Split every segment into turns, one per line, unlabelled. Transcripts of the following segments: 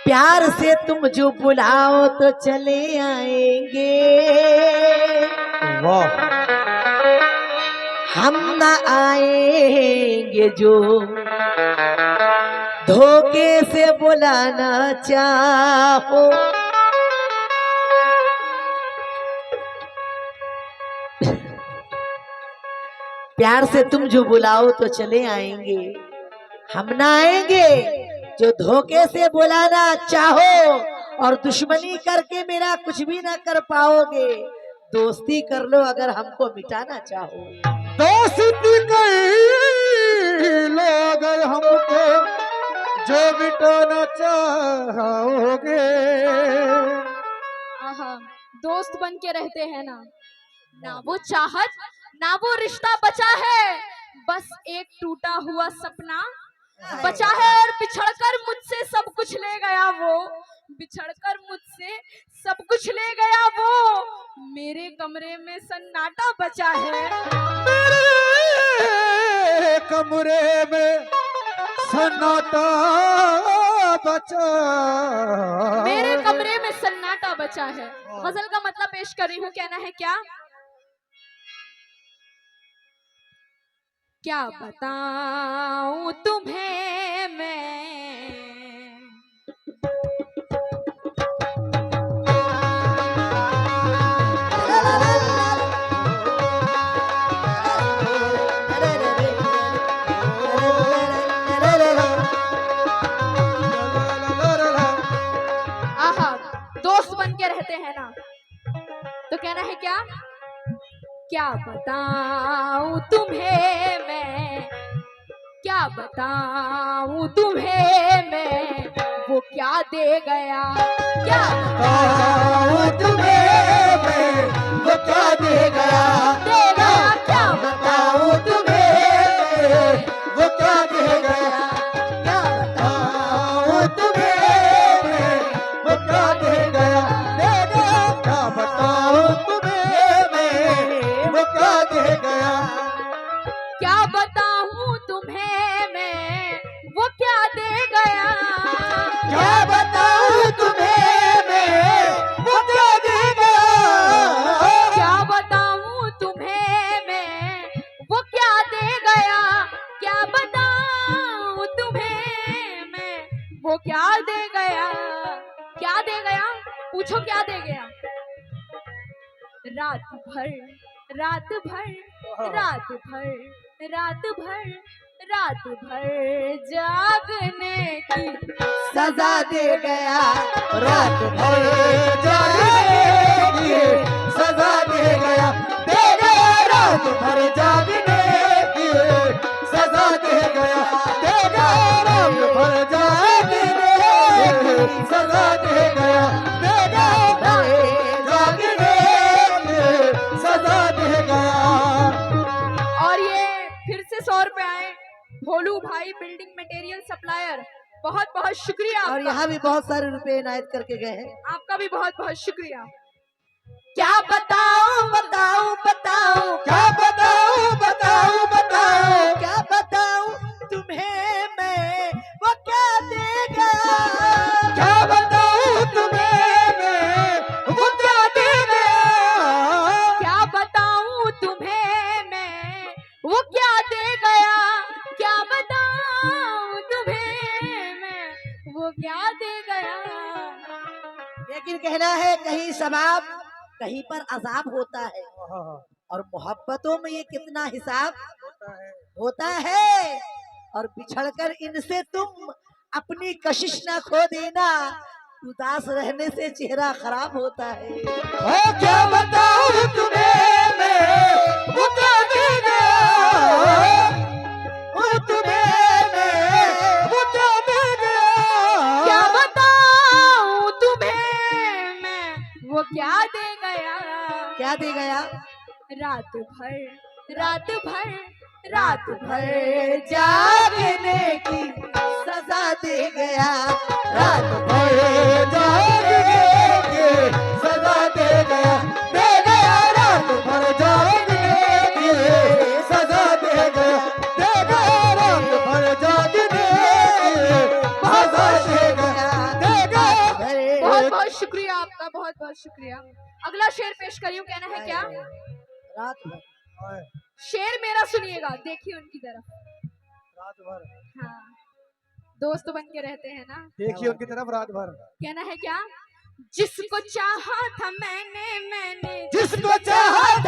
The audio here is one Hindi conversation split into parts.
प्यार से तुम जो बुलाओ तो चले आएंगे,
वाह।
हम ना आएंगे जो धोखे से बुलाना चाहो। प्यार से तुम जो बुलाओ तो चले आएंगे, हम ना आएंगे जो धोखे से बुलाना चाहो। और दुश्मनी करके मेरा कुछ भी ना कर पाओगे, दोस्ती कर लो अगर हमको मिटाना चाहो।
दोस्ती कर लो अगर हमको जो मिटाना चाहोगे।
आहा, दोस्त बन के रहते हैं ना, ना वो चाहत ना वो रिश्ता बचा है, बस एक टूटा हुआ सपना बचा है। और बिछड़कर मुझसे सब कुछ ले गया वो, बिछड़कर मुझसे सब कुछ ले गया वो, मेरे कमरे में सन्नाटा बचा है।
मेरे कमरे में सन्नाटा बचा,
मेरे कमरे में सन्नाटा बचा है। गजल का मतलब पेश कर रही हूँ, कहना है क्या? क्या बताऊं तुम्हें मैं, आहा, दोस्त बन के रहते हैं ना, तो कहना है क्या? क्या बताऊं तुम्हें मैं, क्या बताऊं तुम्हें मैं, वो क्या दे गया, क्या
बताऊं तुम्हें मैं, वो क्या दे गया,
दे गया, क्या
बताऊं तुम्हें मैं, वो क्या दे गया, क्या बताऊं तुम्हें मैं, वो क्या दे गया, दे गया, क्या बताऊं तुम्हें मैं, वो क्या दे गया,
क्या बताऊं तुम्हें मैं, वो क्या दे गया,
क्या बताऊं तुम्हें मैं, वो क्या दे गया,
क्या बताऊं तुम्हें मैं, वो क्या दे गया, क्या बताऊं तुम्हें मैं, वो क्या दे गया, क्या दे गया, पूछो क्या दे गया। रात भर रात भर रात भर रात भर रात भर जागने की
सजा दे गया,
रात भर जागने की सजा दे गया, दे गया, रात भर जागने की सजा दे गया, दे गया, रात भर जागने की सजा दे गया, दे गया, जागने की सजा दे गया।
और ये फिर से 100 रुपए आए भोलू भाई बिल्डिंग मटेरियल सप्लायर, बहुत बहुत शुक्रिया
और
आपका।
यहाँ भी बहुत सारे रुपए इनायत करके गए हैं।
आपका भी बहुत बहुत शुक्रिया।
क्या बताऊं बताऊं बताऊं,
क्या बताऊं बताऊं बताऊं,
क्या बताऊं तुम्हें मैं, वो क्या दे गया,
क्या बताऊं तुम्हें मैं, वो क्या दे गया,
क्या बताऊं तुम्हें मैं, वो क्या दे गया, क्या बताऊं तुम्हें मैं, वो क्या दे गया।
लेकिन कहना है कहीं सवाब कहीं पर अजाब होता है, और मोहब्बतों में ये कितना हिसाब होता है। और बिछड़कर इनसे तुम अपनी कशिश ना खो देना, उदास रहने से चेहरा खराब होता है।
ओ क्या बताऊं तुम्हें मैं, वो क्या दे गया, ओ तुम्हें मैं, वो क्या दे गया,
क्या बताऊं तुम्हें मैं, वो क्या दे गया,
क्या दे गया,
रात भर रात भर रात भर
जागने की सजा दे गया,
रात भर जागने की सजा दे गया, दे गया, रात भर जागने की सजा दे गया, दे गया, रात भर जागने की सजा दे गया, दे गया,
बहुत शुक्रिया आपका, बहुत बहुत शुक्रिया। अगला शेर पेश करियो, कहना है क्या?
रात भर
शेर मेरा सुनिएगा, देखिए उनकी तरफ।
रात भर
हाँ, दोस्त बन के रहते हैं ना।
देखिए उनकी तरफ रात भर।
कहना है क्या? जिसको चाहा था मैंने
जिसको चाहत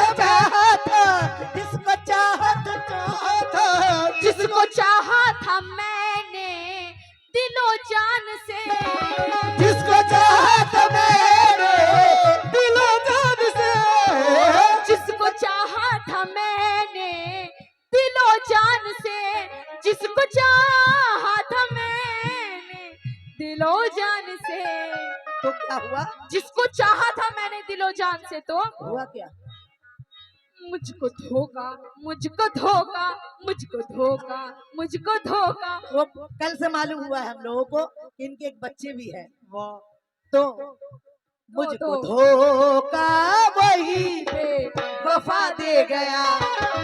जिसको चाहत
जिसको चाहा था मैंने दिलो जान से,
जिसको चाहत मैंने दिलो जान से,
जिसको चाहा था मैंने दिलो जान से, जिसको चाहा था मैंने दिलो जान से।
तो क्या हुआ?
जिसको चाहा था मैंने दिलो जान से, तो
हुआ क्या?
मुझको धोखा, मुझको धोखा, मुझको धोखा, मुझको धोखा।
वो कल से मालूम हुआ है हम लोगों को कि इनके एक बच्चे भी है।
वाह।
तो मुझको धोखा वही
पे
वफा दे गया,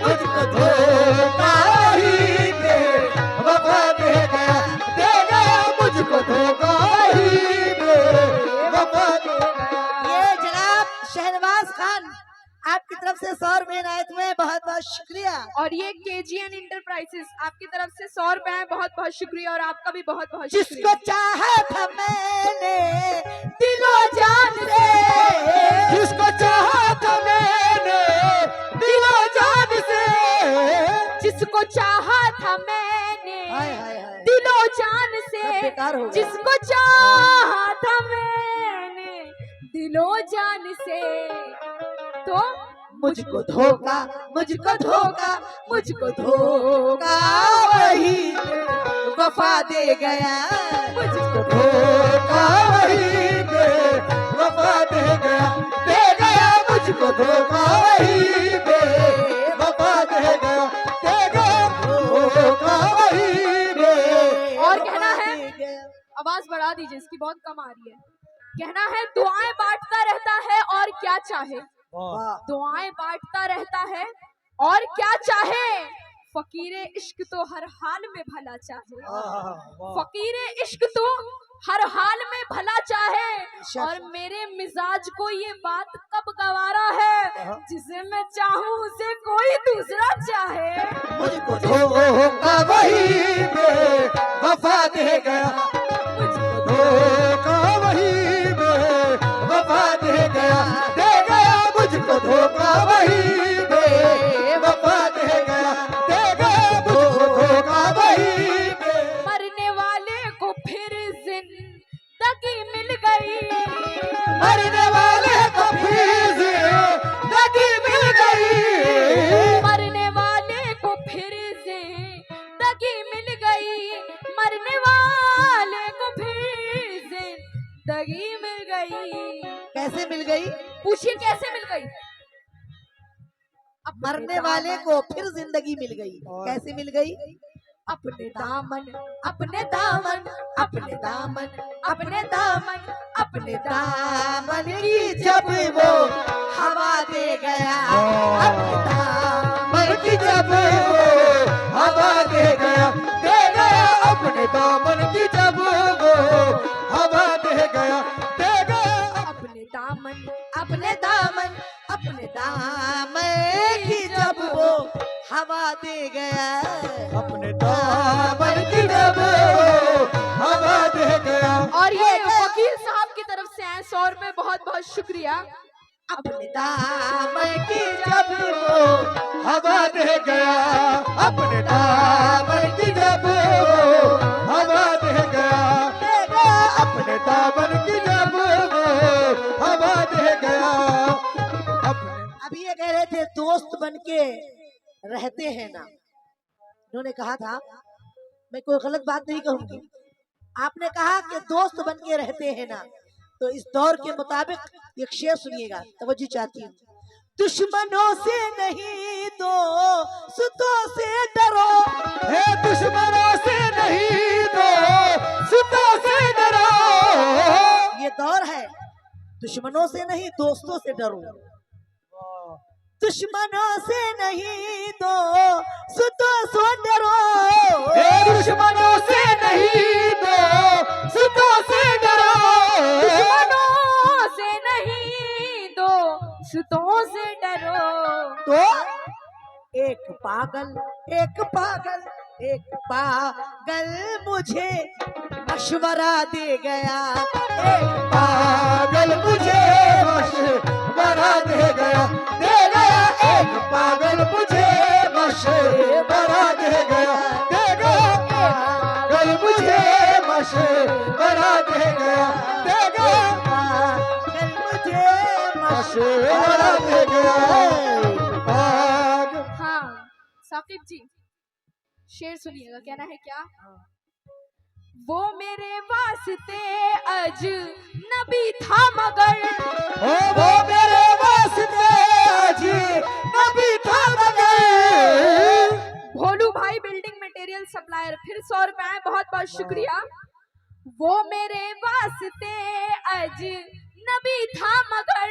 मुझको
धोखा ही दे वफा दे गया मुझको धोखा ही दे वफा दे गया।
ये जनाब शहनवाज खान आपकी तरफ से 100 रुपए इनायत में, बहुत बहुत शुक्रिया।
और ये केजीएन इंटरप्राइजेस आपकी तरफ से 100 रुपए है, बहुत बहुत शुक्रिया। और आपका भी बहुत बहुत
जिसको
शुक्रिया।
चाहा था मैंने दिलो जान से,
जिसको चाहा था मैंने दिलो जान से,
जिसको चाहा था मैंने
हाय हाय हाय,
दिलो जान
सब
से,
बेकार हो गया।
जिसको चाहा था मैंने दिलो जान से, तो
मुझको धोखा, मुझको धोखा, मुझको धोखा वही वफा दे गया, मुझको
धोखा वही दे वफा दे गया मुझको धोखा वही दे वफा दे गया धोखा वही दे।
और कहना है, आवाज बढ़ा दीजिए, इसकी बहुत कम आ रही है। कहना है, दुआएं बांटता रहता है और क्या चाहे,
वाह,
दुआएं बांटता रहता है और क्या चाहे, फकीरे इश्क तो हर हाल में भला चाहे, फकीरे इश्क तो हर हाल में भला चाहे। और मेरे मिजाज को ये बात कब गवारा है, जिसे मैं चाहूं उसे कोई दूसरा चाहे।
मुझको धोखा वही दे वफा दे गया, मुझको धोखा वही दे वफा दे गया मुझको धोखा वही दे वफा दे गया धोखा वही दे।
मरने वाले को फिर जिंदगी मिल गई,
मरने वाले को फिर जिंदगी मिल गई,
मरने वाले को फिर जिंदगी मिल गई, मरने वाले को फिर जिंदगी मिल गई।
कैसे मिल गई?
पूछिए कैसे मिल गई?
मरने वाले को फिर जिंदगी मिल गई, कैसे मिल गई?
अपने दामन, अपने दामन, अपने दामन, अपने दामन, अपने दामन की
जब वो हवा दे गया, अपने दामन
की जब वो हवा दे गया अपने दामन की जब वो हवा दे गया
अपने दामन,
अपने दामन, अपने दामन की जब वो हवा दे गया,
अपने दामन की जब वो हवा दे गया।
और ये वकील साहब की तरफ से है 100 रुपए, बहुत बहुत शुक्रिया।
अपने दामन की
जब वो हवा दे गया अपने दामन की जब वो हवा दे गया अपने दामन की जब वो हवा दे गया अपने।
अभी ये कह रहे थे दोस्त बन के रहते हैं ना, उन्होंने कहा था, मैं कोई गलत बात नहीं कहूंगी, आपने कहा कि दोस्त बन के रहते हैं ना, तो इस दौर के मुताबिक एक शेर सुनिएगा, तवज्जो चाहती हूँ। दुश्मनों से नहीं दोस्तों से डरो,
हे दुश्मनों से नहीं दोस्तों से डरो,
ये दौर है, दुश्मनों से नहीं दोस्तों से डरो, दुश्मनों से नहीं दोस्तों से डरो,
हे दुश्मनों से नहीं दोस्तों से डरो,
दुश्मनों
एक पागल एक पागल एक पागल मुझे मशवरा दे गया। एक
पागल मुझे मशवरा दे गया, दे गया। एक पागल मुझे मशवरा दे गया, दे गया। पागल मुझे मशवरा दे गया, दे गया।
पागल मुझे
मशवरा दे गया।
हाँ साकिब जी, शेर सुनिएगा, कहना है क्या? वो मेरे वास्ते अजनबी था मगर,
वो मेरे वास्ते अजनबी था मगर।
भोलू भाई बिल्डिंग मटेरियल सप्लायर, फिर 100 रुपए आए, बहुत बहुत शुक्रिया। वो मेरे वास्ते अजनबी था मगर,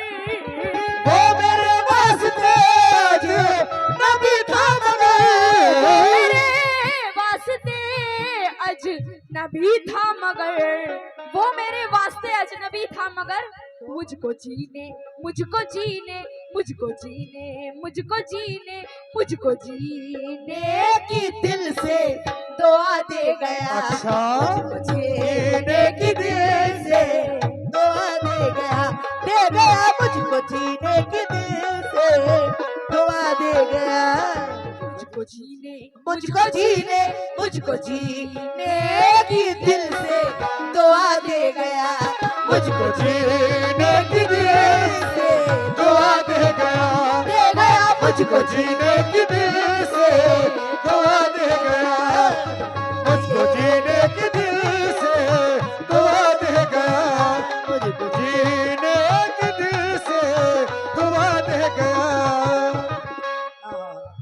वो मेरे वास्ते अजनबी था मगर।
मेरे वास्ते अजनबी था मगर, वो मेरे वास्ते अजनबी था मगर, मुझको जीने मुझको जीने मुझको जीने मुझको जीने मुझको जीने
की दिल से दुआ दे गया।
अच्छा।
मुझको जीने की दिल से दुआ दे गया, दे गया। मुझको जीने की दिल से दुआ दे गया।
मुझको जीने
मुझको जीने मुझको जीने की दिल से दुआ दे गया। मुझको
जीने की दिल
से
दुआ दे गया,
दे गया।
मुझको जीने की दिल से दुआ दे गया, मुझको जीने की दिल से दुआ दे गया, मुझको जीने की दिल से दुआ दे गया।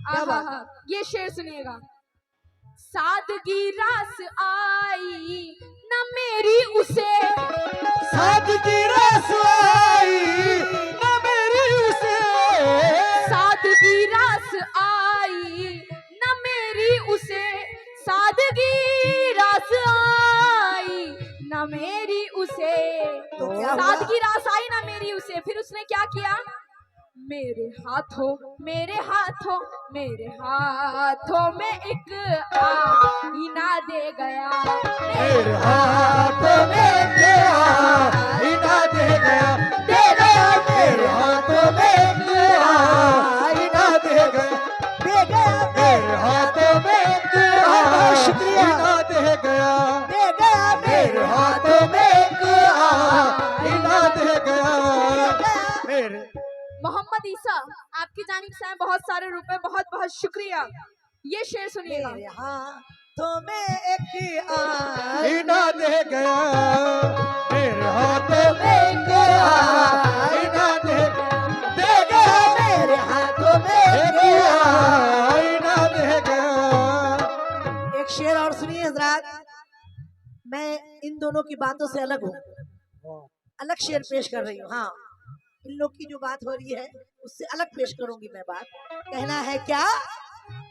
क्या बात है?
ये शेर सुनिएगा। सादगी रास आई न मेरी उसे,
सादगी रास आई न मेरी उसे,
सादगी रास आई न मेरी उसे, सादगी रास आई न मेरी उसे,
तो क्या हुआ?
सादगी रास आई न मेरी उसे। फिर उसने क्या किया? मेरे हाथों मेरे हाथों मेरे हाथों में एक आईना दे गया,
मेरे हाथों में तेरा आईना दे गया, दे गया। मेरे हाथों में तेरा आईना दे गया,
दे गया।
मेरे हाथों में तेरा
शुक्रिया।
आईना दे गया,
दे गया।
मेरे हाथों में तेरा आईना दे गया। मेरे
मोहम्मद ईसा आपकी जानिब से आए बहुत सारे रुपए, बहुत बहुत शुक्रिया। ये शेर सुनिएगा।
मेरे हाथों में एक आईना
आईना दे गया, मेरे हाथों में तेरा आईना दे गया,
मेरे हाथों में
आईना दे गया।
एक शेर और सुनिए हजरात। मैं इन दोनों की बातों से अलग हूँ, अलग शेर पेश कर रही हूँ। हाँ, इन लोग की जो बात हो रही है उससे अलग पेश करूंगी मैं बात। कहना है क्या?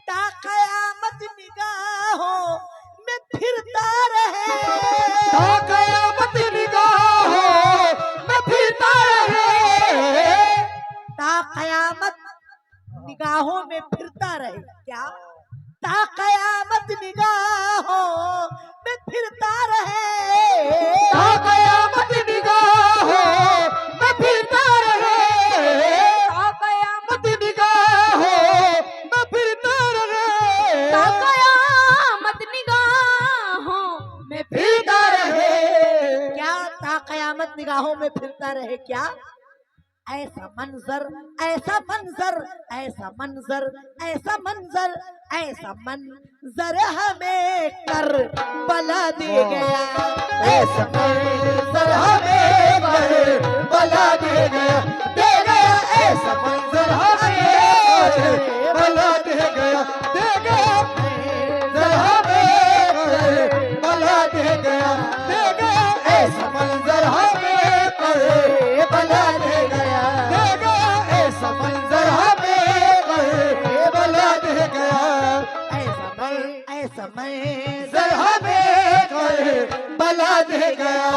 ता कयामत निगाहों में फिरता रहे,
ता कयामत निगाहों में फिरता रहे,
ता कयामत निगाहों में फिरता रहे। क्या? ता कयामत निगाहों में फिरता रहे,
ता कयामत निगाहों में फिरता रहे,
ता कयामत
कयामत निगाहों में फिरता रहे,
ता कयामत निगाहों में
फिरता रहे।
क्या? ता कयामत निगाहों में फिरता रहे। क्या? ऐसा मंजर ऐसा मंजर ऐसा मंजर ऐसा मंजर ऐसा मंजर हमें कर बला दे गया।
ऐसा मंजर हमें कर बला दे गया, दे गया। ऐसा मंजर हमें कर बला दे गया, दे गया। मंजर हमें कर बला दे गया, दे गया। ऐसा मंजर हमें कर बला दे गया, दे गया। ऐसा मंजर हमें कर बला दे गया,
ऐसा मंजर
मंजर हमें कर बला दे गया।